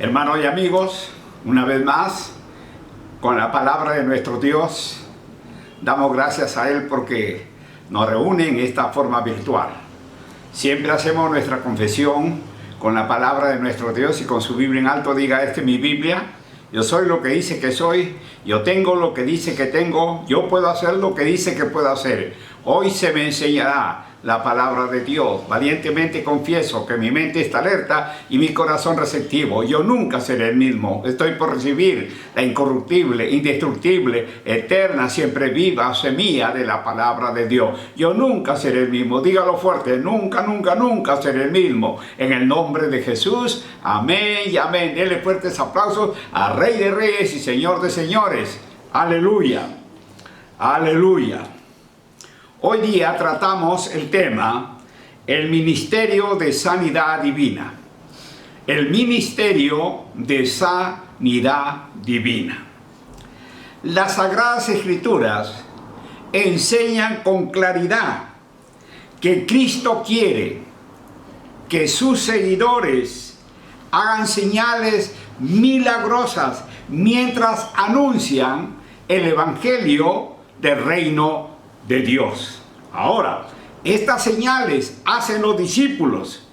Hermanos y amigos, una vez más, con la palabra de nuestro Dios, damos gracias a Él porque nos reúne en esta forma virtual. Siempre hacemos nuestra confesión con la palabra de nuestro Dios y con su Biblia en alto. Diga: esta es mi Biblia, yo soy lo que dice que soy, yo tengo lo que dice que tengo, yo puedo hacer lo que dice que puedo hacer. Hoy se me enseñará la palabra de Dios. Valientemente confieso que mi mente está alerta y mi corazón receptivo. Yo nunca seré el mismo. Estoy por recibir la incorruptible, indestructible, eterna, siempre viva semilla de la palabra de Dios. Yo nunca seré el mismo. Dígalo fuerte: nunca, nunca, nunca seré el mismo. En el nombre de Jesús, amén y amén. Denle fuertes aplausos al Rey de Reyes y Señor de Señores. Aleluya, aleluya. Hoy día tratamos el tema, el ministerio de sanidad divina. El ministerio de sanidad divina. Las Sagradas Escrituras enseñan con claridad que Cristo quiere que sus seguidores hagan señales milagrosas mientras anuncian el Evangelio del reino de Dios. Ahora, estas señales hacen los discípulos,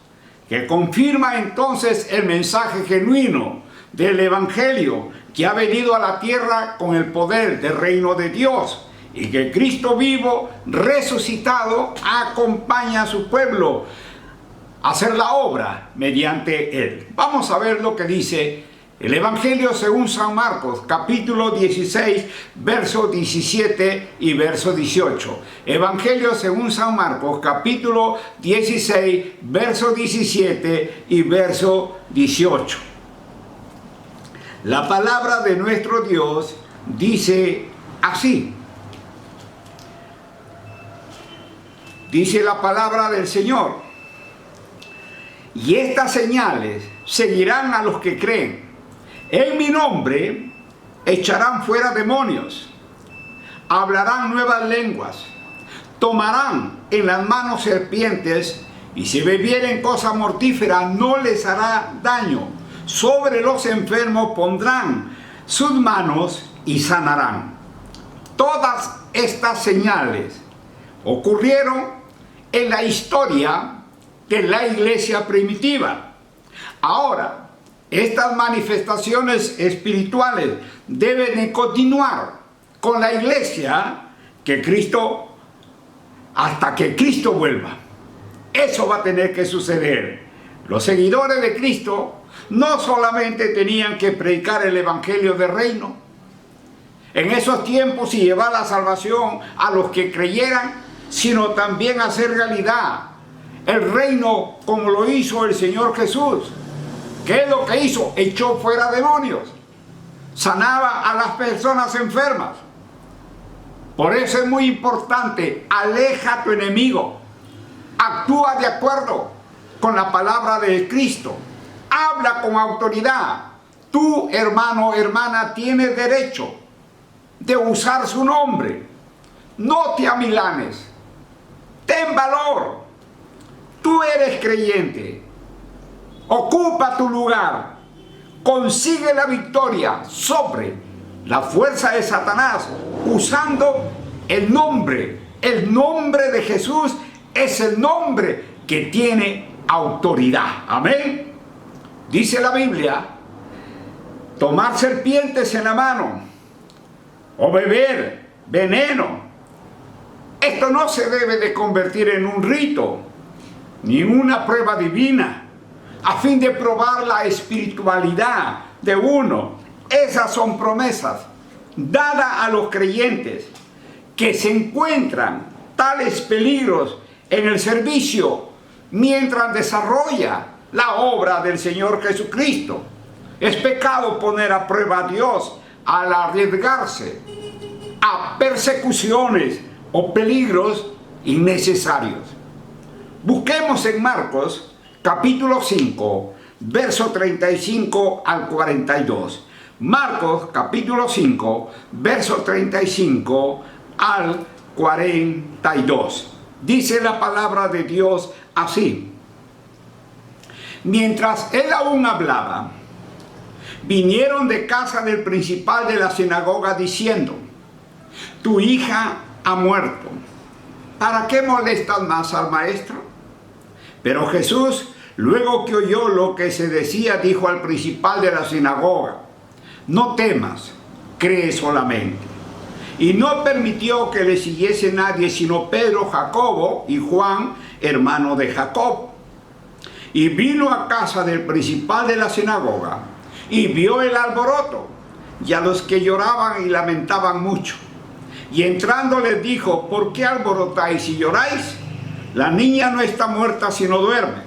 que confirma entonces el mensaje genuino del Evangelio, que ha venido a la tierra con el poder del reino de Dios, y que Cristo vivo, resucitado, acompaña a su pueblo a hacer la obra mediante él. Vamos a ver lo que dice el Evangelio según San Marcos, capítulo 16, verso 17 y verso 18. Evangelio según San Marcos, capítulo 16, verso 17 y verso 18. La palabra de nuestro Dios dice así. Dice la palabra del Señor: y estas señales seguirán a los que creen. En mi nombre echarán fuera demonios, hablarán nuevas lenguas, tomarán en las manos serpientes, y si bebieren cosa mortífera no les hará daño. Sobre los enfermos pondrán sus manos y sanarán. Todas estas señales ocurrieron en la historia de la iglesia primitiva. Ahora, estas manifestaciones espirituales deben de continuar con la iglesia hasta que Cristo vuelva. Eso va a tener que suceder. Los seguidores de Cristo no solamente tenían que predicar el evangelio del reino en esos tiempos y llevar la salvación a los que creyeran, sino también hacer realidad el reino como lo hizo el Señor Jesús. ¿Qué es lo que hizo? Echó fuera demonios, sanaba a las personas enfermas. Por eso es muy importante: aleja a tu enemigo, actúa de acuerdo con la palabra de Cristo, habla con autoridad. Tú, hermano, hermana, tienes derecho de usar su nombre. No te amilanes, ten valor. Tú eres creyente. Ocupa tu lugar, consigue la victoria sobre la fuerza de Satanás usando el nombre. El nombre de Jesús es el nombre que tiene autoridad. Amén. Dice la Biblia: tomar serpientes en la mano o beber veneno. Esto no se debe de convertir en un rito ni una prueba divina a fin de probar la espiritualidad de uno. Esas son promesas dadas a los creyentes que se encuentran tales peligros en el servicio mientras desarrolla la obra del Señor Jesucristo. Es pecado poner a prueba a Dios al arriesgarse a persecuciones o peligros innecesarios. Busquemos en Marcos capítulo 5, verso 35 al 42. Marcos capítulo 5, verso 35 al 42. Dice la palabra de Dios así: mientras él aún hablaba, vinieron de casa del principal de la sinagoga diciendo: tu hija ha muerto, ¿para qué molestas más al maestro? Pero Jesús, luego que oyó lo que se decía, dijo al principal de la sinagoga: no temas, cree solamente. Y no permitió que le siguiese nadie sino Pedro, Jacobo y Juan, hermano de Jacob. Y vino a casa del principal de la sinagoga y vio el alboroto y a los que lloraban y lamentaban mucho. Y entrando les dijo: ¿por qué alborotáis y lloráis? La niña no está muerta sino duerme.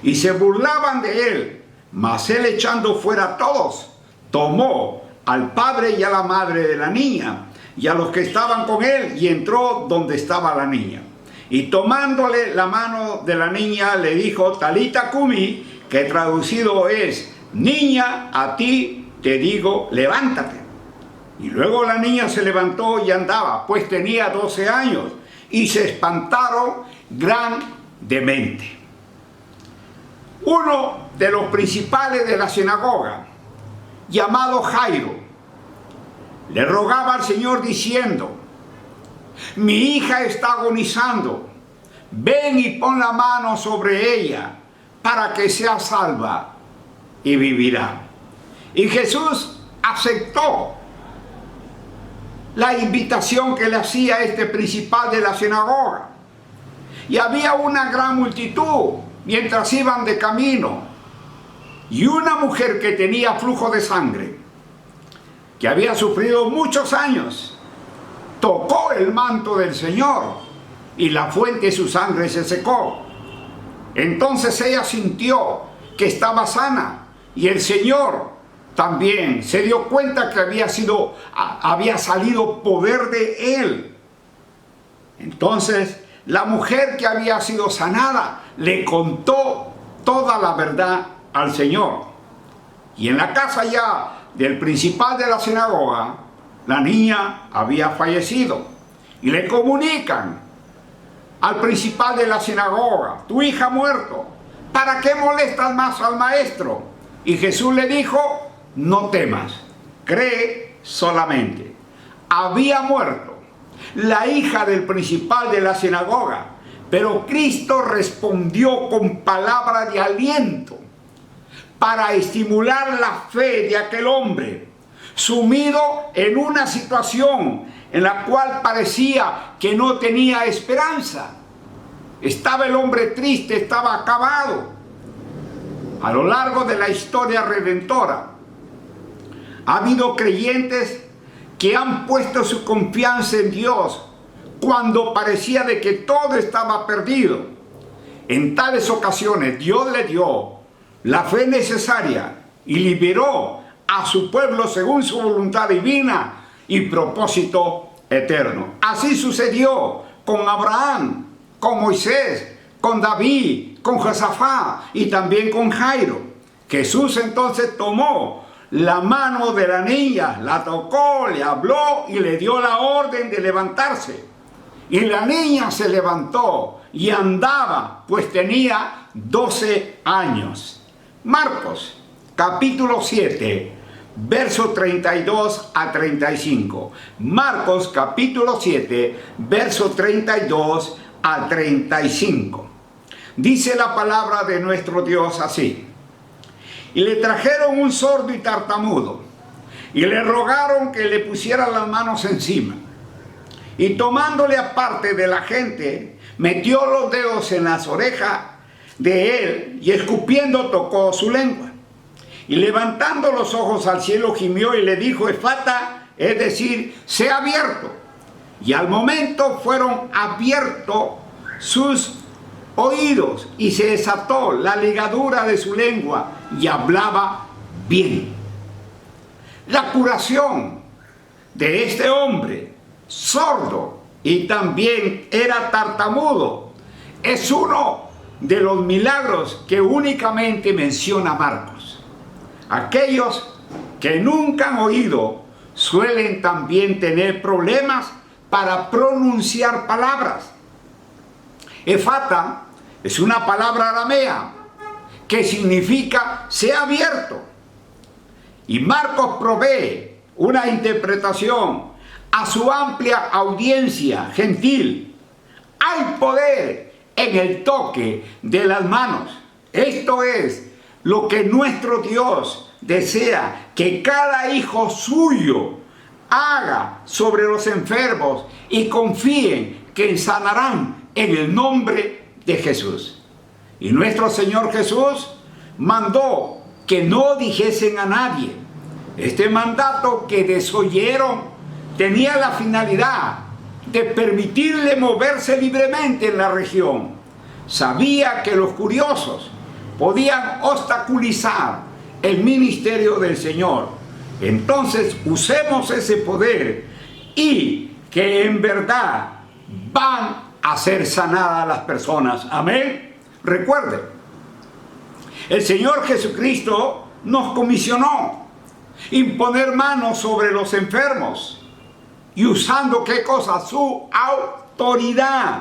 Y se burlaban de él, mas él, echando fuera a todos, tomó al padre y a la madre de la niña y a los que estaban con él, y entró donde estaba la niña. Y tomándole la mano de la niña, le dijo: Talita cumi, que traducido es: niña, a ti te digo, levántate. Y luego la niña se levantó y andaba, pues tenía 12 años, y se espantaron grandemente. Uno de los principales de la sinagoga, llamado Jairo, le rogaba al Señor diciendo: mi hija está agonizando, ven y pon la mano sobre ella para que sea salva y vivirá. Y Jesús aceptó la invitación que le hacía este principal de la sinagoga. Y había una gran multitud mientras iban de camino, y una mujer que tenía flujo de sangre, que había sufrido muchos años, tocó el manto del Señor, y la fuente de su sangre se secó. Entonces ella sintió que estaba sana, y el Señor también se dio cuenta que había salido poder de él. Entonces la mujer que había sido sanada le contó toda la verdad al Señor. Y en la casa ya del principal de la sinagoga, la niña había fallecido. Y le comunican al principal de la sinagoga: tu hija ha muerto, ¿para qué molestas más al maestro? Y Jesús le dijo: no temas, cree solamente. Había muerto la hija del principal de la sinagoga, pero Cristo respondió con palabra de aliento para estimular la fe de aquel hombre, sumido en una situación en la cual parecía que no tenía esperanza. Estaba el hombre triste, estaba acabado. A lo largo de la historia redentora, ha habido creyentes que han puesto su confianza en Dios cuando parecía de que todo estaba perdido. En tales ocasiones Dios le dio la fe necesaria y liberó a su pueblo según su voluntad divina y propósito eterno. Así sucedió con Abraham, con Moisés, con David, con Josafat y también con Jairo. Jesús entonces tomó la mano de la niña, la tocó, le habló y le dio la orden de levantarse. Y la niña se levantó y andaba, pues tenía 12 años. Marcos, capítulo 7, verso 32 a 35. Marcos, capítulo 7, verso 32 a 35. Dice la palabra de nuestro Dios así: y le trajeron un sordo y tartamudo, y le rogaron que le pusiera las manos encima. Y tomándole aparte de la gente, metió los dedos en las orejas de él, y escupiendo tocó su lengua. Y levantando los ojos al cielo gimió y le dijo: Efata, es decir, sea abierto. Y al momento fueron abiertos sus oídos, y se desató la ligadura de su lengua, y hablaba bien. La curación de este hombre, sordo y también era tartamudo, es uno de los milagros que únicamente menciona Marcos. Aquellos que nunca han oído suelen también tener problemas para pronunciar palabras. Efata es una palabra aramea que significa sea abierto. Y Marcos provee una interpretación a su amplia audiencia gentil. Hay poder en el toque de las manos. Esto es lo que nuestro Dios desea que cada hijo suyo haga sobre los enfermos y confíen que sanarán en el nombre de Jesús. Y nuestro Señor Jesús mandó que no dijesen a nadie. Este mandato que desoyeron tenía la finalidad de permitirle moverse libremente en la región. Sabía que los curiosos podían obstaculizar el ministerio del Señor. Entonces usemos ese poder y que en verdad van a ser sanadas las personas. Amén. Recuerden, el Señor Jesucristo nos comisionó imponer manos sobre los enfermos y usando ¿qué cosa? Su autoridad.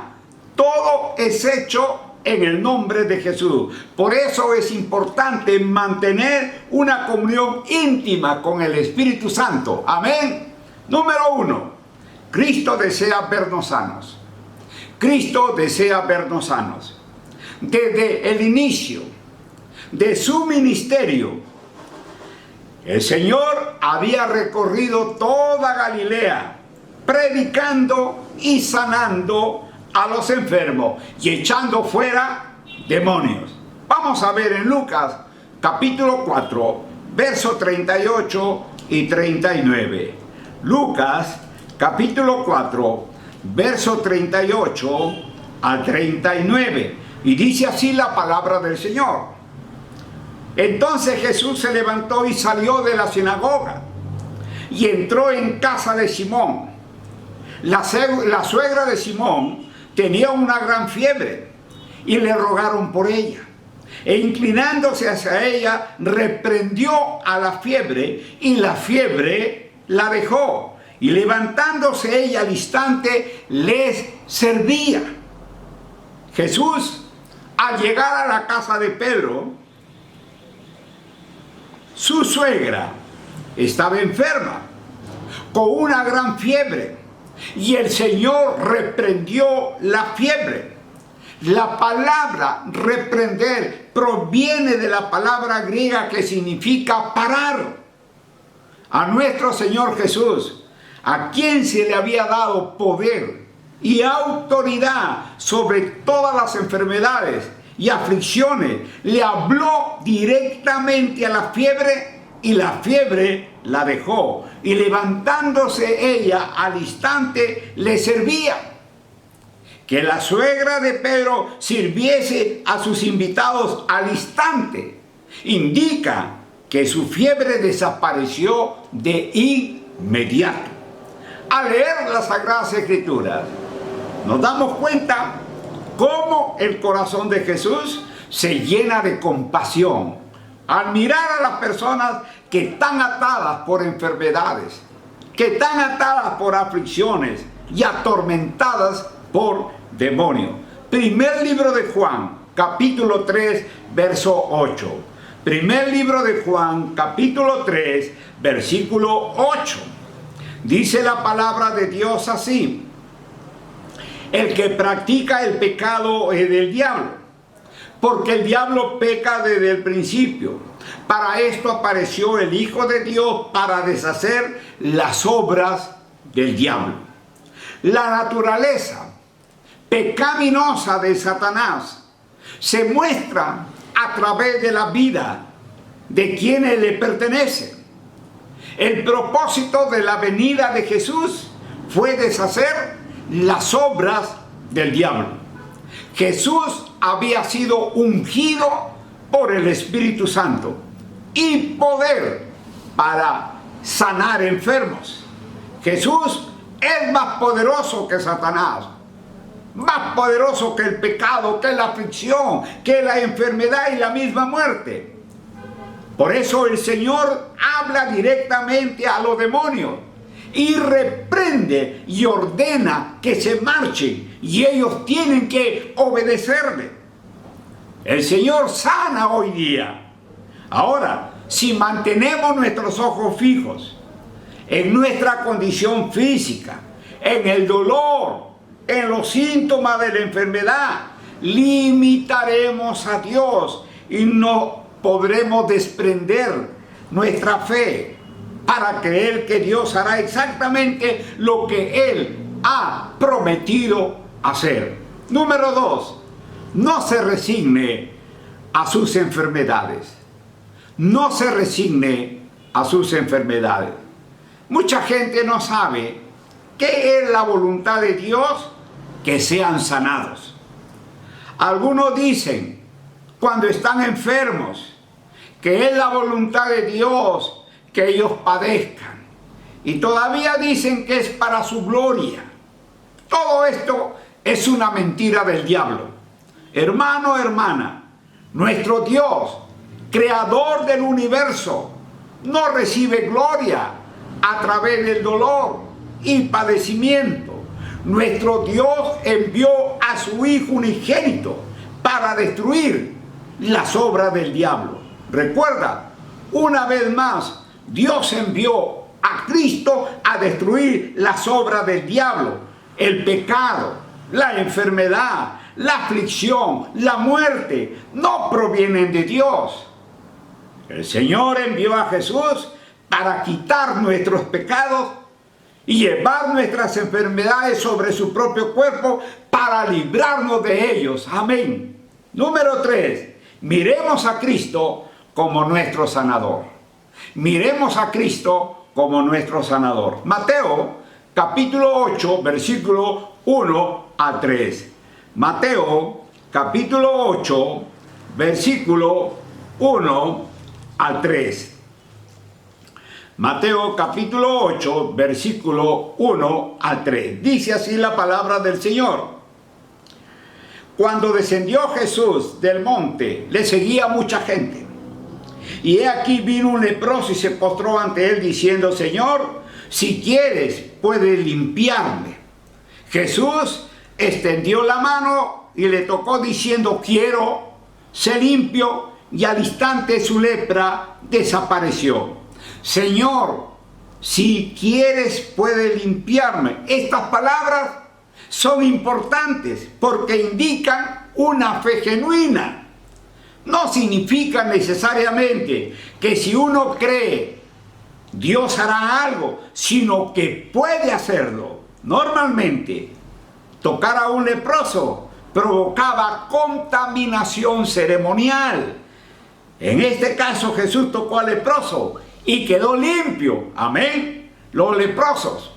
Todo es hecho en el nombre de Jesús. Por eso es importante mantener una comunión íntima con el Espíritu Santo. Amén. Número 1. Cristo desea vernos sanos. Cristo desea vernos sanos. Desde el inicio de su ministerio, el Señor había recorrido toda Galilea, predicando y sanando a los enfermos y echando fuera demonios. Vamos a ver en Lucas capítulo 4, versos 38 y 39. Lucas capítulo 4, verso 38 al 39. Y dice así la palabra del Señor. Entonces Jesús se levantó y salió de la sinagoga y entró en casa de Simón. La suegra de Simón tenía una gran fiebre y le rogaron por ella. E inclinándose hacia ella, reprendió a la fiebre y la fiebre la dejó. Y levantándose ella al instante, les servía. Jesús, al llegar a la casa de Pedro, su suegra estaba enferma, con una gran fiebre, y el Señor reprendió la fiebre. La palabra reprender proviene de la palabra griega que significa parar. A nuestro Señor Jesús, a quien se le había dado poder y autoridad sobre todas las enfermedades y aflicciones, le habló directamente a la fiebre y la fiebre la dejó. Y levantándose ella al instante, le servía. Que la suegra de Pedro sirviese a sus invitados al instante indica que su fiebre desapareció de inmediato. Al leer las Sagradas Escrituras, nos damos cuenta cómo el corazón de Jesús se llena de compasión al mirar a las personas que están atadas por enfermedades, que están atadas por aflicciones y atormentadas por demonios. Primer libro de Juan, capítulo 3, verso 8. Primer libro de Juan, capítulo 3, versículo 8. Dice la palabra de Dios así: el que practica el pecado es del diablo, porque el diablo peca desde el principio. Para esto apareció el Hijo de Dios, para deshacer las obras del diablo. La naturaleza pecaminosa de Satanás se muestra a través de la vida de quienes le pertenecen. El propósito de la venida de Jesús fue deshacer las obras del diablo. Jesús había sido ungido por el Espíritu Santo y poder para sanar enfermos. Jesús es más poderoso que Satanás, más poderoso que el pecado, que la aflicción, que la enfermedad y la misma muerte. Por eso el Señor habla directamente a los demonios y reprende y ordena que se marchen, y ellos tienen que obedecerle. El Señor sana hoy día. Ahora, si mantenemos nuestros ojos fijos en nuestra condición física, en el dolor, en los síntomas de la enfermedad, limitaremos a Dios y no podremos desprender nuestra fe para creer que Dios hará exactamente lo que Él ha prometido hacer. Número 2, no se resigne a sus enfermedades. No se resigne a sus enfermedades. Mucha gente no sabe qué es la voluntad de Dios, que sean sanados. Algunos dicen, cuando están enfermos, que es la voluntad de Dios que ellos padezcan. Y todavía dicen que es para su gloria. Todo esto es una mentira del diablo. Hermano, hermana, nuestro Dios, creador del universo, no recibe gloria a través del dolor y padecimiento. Nuestro Dios envió a su Hijo unigénito para destruir las obras del diablo. Recuerda, una vez más, Dios envió a Cristo a destruir las obras del diablo, el pecado, la enfermedad, la aflicción, la muerte, no provienen de Dios. El Señor envió a Jesús para quitar nuestros pecados y llevar nuestras enfermedades sobre su propio cuerpo para librarnos de ellos. Amén. Número 3. Miremos a Cristo como nuestro sanador. Miremos a Cristo como nuestro sanador. Mateo, capítulo 8, versículo 1 a 3. Mateo, capítulo 8, versículo 1 al 3. Mateo capítulo 8, versículo 1 al 3. Dice así la palabra del Señor. Cuando descendió Jesús del monte, le seguía mucha gente. Y he aquí vino un leproso y se postró ante él diciendo, Señor, si quieres, puedes limpiarme. Jesús extendió la mano y le tocó diciendo, quiero, sé limpio, y al instante su lepra desapareció. Señor, si quieres, puedes limpiarme. Estas palabras son importantes porque indican una fe genuina. No significa necesariamente que si uno cree, Dios hará algo, sino que puede hacerlo. Normalmente, tocar a un leproso provocaba contaminación ceremonial. En este caso, Jesús tocó al leproso y quedó limpio. Amén. Los leprosos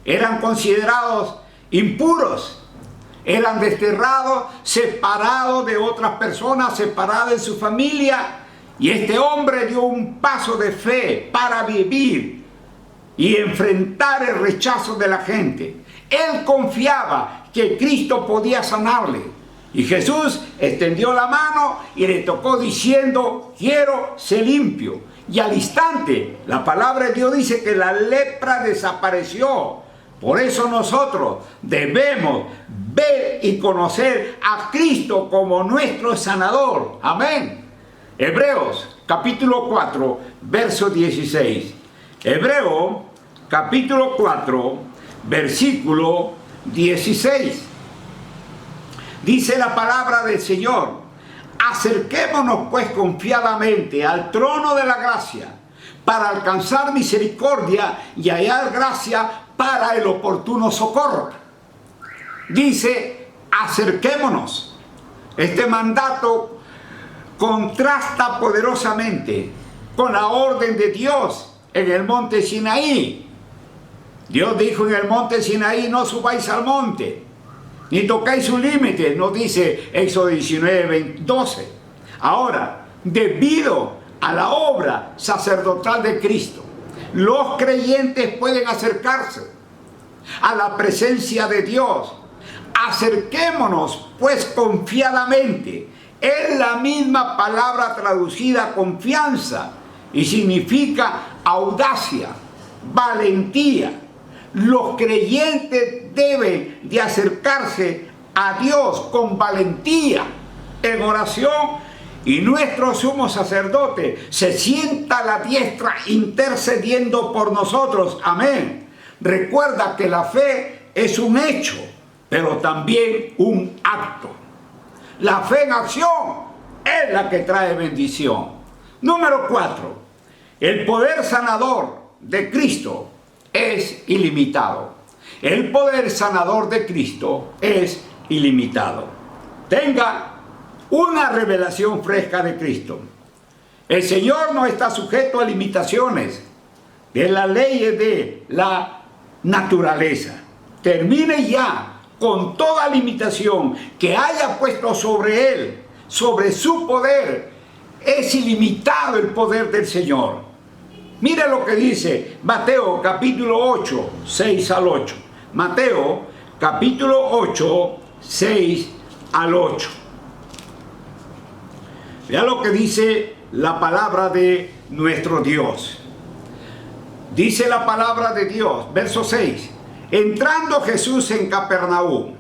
eran considerados impuros. Eran desterrados, separados de otras personas, separados de su familia. Y este hombre dio un paso de fe para vivir y enfrentar el rechazo de la gente. Él confiaba que Cristo podía sanarle. Y Jesús extendió la mano y le tocó diciendo, quiero ser limpio. Y al instante, la palabra de Dios dice que la lepra desapareció. Por eso nosotros debemos ver y conocer a Cristo como nuestro sanador. Amén. Hebreos capítulo 4, verso 16. Hebreos capítulo 4, versículo 16. Dice la palabra del Señor, acerquémonos pues confiadamente al trono de la gracia para alcanzar misericordia y hallar gracia para el oportuno socorro. Dice, acerquémonos. Este mandato contrasta poderosamente con la orden de Dios en el monte Sinaí. Dios dijo en el monte Sinaí, no subáis al monte, ni tocáis su límite, nos dice Éxodo 19, 12. Ahora, debido a la obra sacerdotal de Cristo, los creyentes pueden acercarse a la presencia de Dios. Acerquémonos pues confiadamente. Es la misma palabra traducida confianza y significa audacia, valentía. Los creyentes deben de acercarse a Dios con valentía, en oración y nuestro sumo sacerdote se sienta a la diestra intercediendo por nosotros. Amén. Recuerda que la fe es un hecho, pero también un acto. La fe en acción es la que trae bendición. Número 4. El poder sanador de Cristo es ilimitado. El poder sanador de Cristo es ilimitado. Tenga una revelación fresca de Cristo. El Señor no está sujeto a limitaciones de las leyes de la naturaleza. Termine ya con toda limitación que haya puesto sobre Él, sobre su poder. Es ilimitado el poder del Señor. Mire lo que dice Mateo capítulo 8, 6 al 8. Mateo capítulo 8, 6 al 8. Vea lo que dice la palabra de nuestro Dios. Dice la palabra de Dios, verso 6. Entrando Jesús en Capernaum,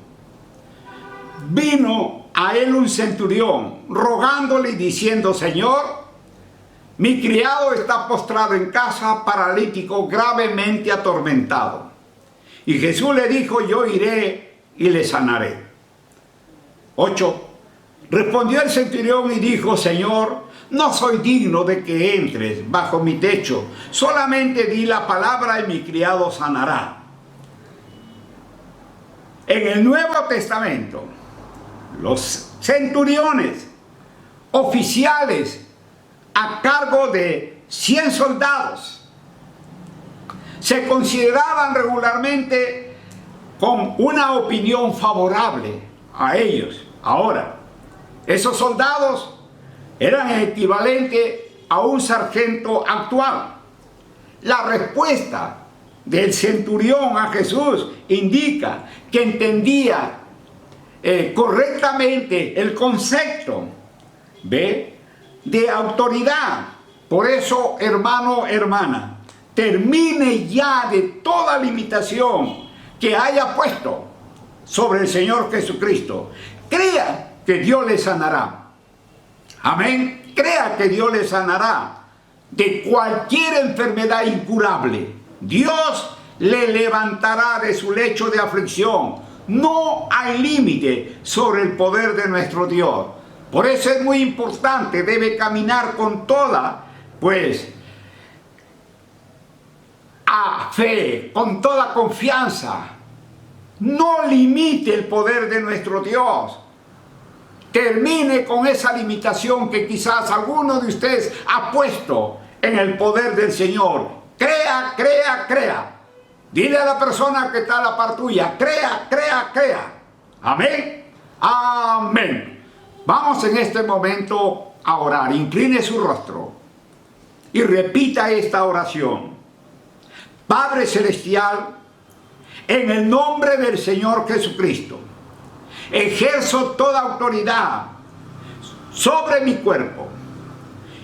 vino a él un centurión, rogándole y diciendo: Señor, mi criado está postrado en casa, paralítico, gravemente atormentado. Y Jesús le dijo: yo iré y le sanaré. 8. Respondió el centurión y dijo: Señor, no soy digno de que entres bajo mi techo, solamente di la palabra y mi criado sanará. En el Nuevo Testamento, los centuriones, oficiales a cargo de 100 soldados, se consideraban regularmente con una opinión favorable a ellos. Ahora, esos soldados eran equivalentes a un sargento actual. La respuesta del centurión a Jesús indica que entendía correctamente el concepto de autoridad. Por eso, hermano, hermana, termine ya de toda limitación que haya puesto sobre el Señor Jesucristo. Crea que Dios le sanará. Amén. Crea que Dios le sanará de cualquier enfermedad incurable. Dios le levantará de su lecho de aflicción. No hay límite sobre el poder de nuestro Dios. Por eso es muy importante, debe caminar con toda, a fe, con toda confianza. No limite el poder de nuestro Dios. Termine con esa limitación que quizás alguno de ustedes ha puesto en el poder del Señor. Crea, crea, crea. Dile a la persona que está a la par tuya: crea, crea, crea. Amén. Amén. Vamos en este momento a orar. Incline su rostro y repita esta oración. Padre Celestial, en el nombre del Señor Jesucristo, ejerzo toda autoridad sobre mi cuerpo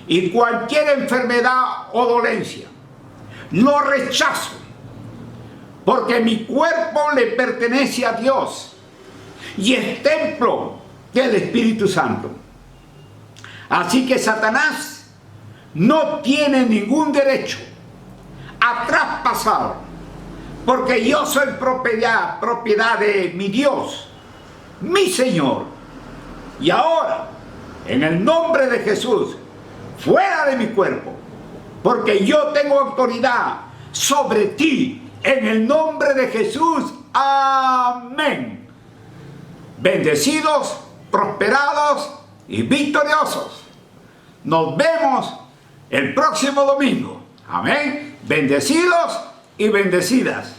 y cualquier enfermedad o dolencia. Lo rechazo, porque mi cuerpo le pertenece a Dios y es templo del Espíritu Santo. Así que Satanás no tiene ningún derecho a traspasar, porque yo soy propiedad de mi Dios, mi Señor. Y ahora, en el nombre de Jesús, fuera de mi cuerpo, porque yo tengo autoridad sobre ti, en el nombre de Jesús. Amén. Bendecidos, prosperados y victoriosos. Nos vemos el próximo domingo. Amén. Bendecidos y bendecidas.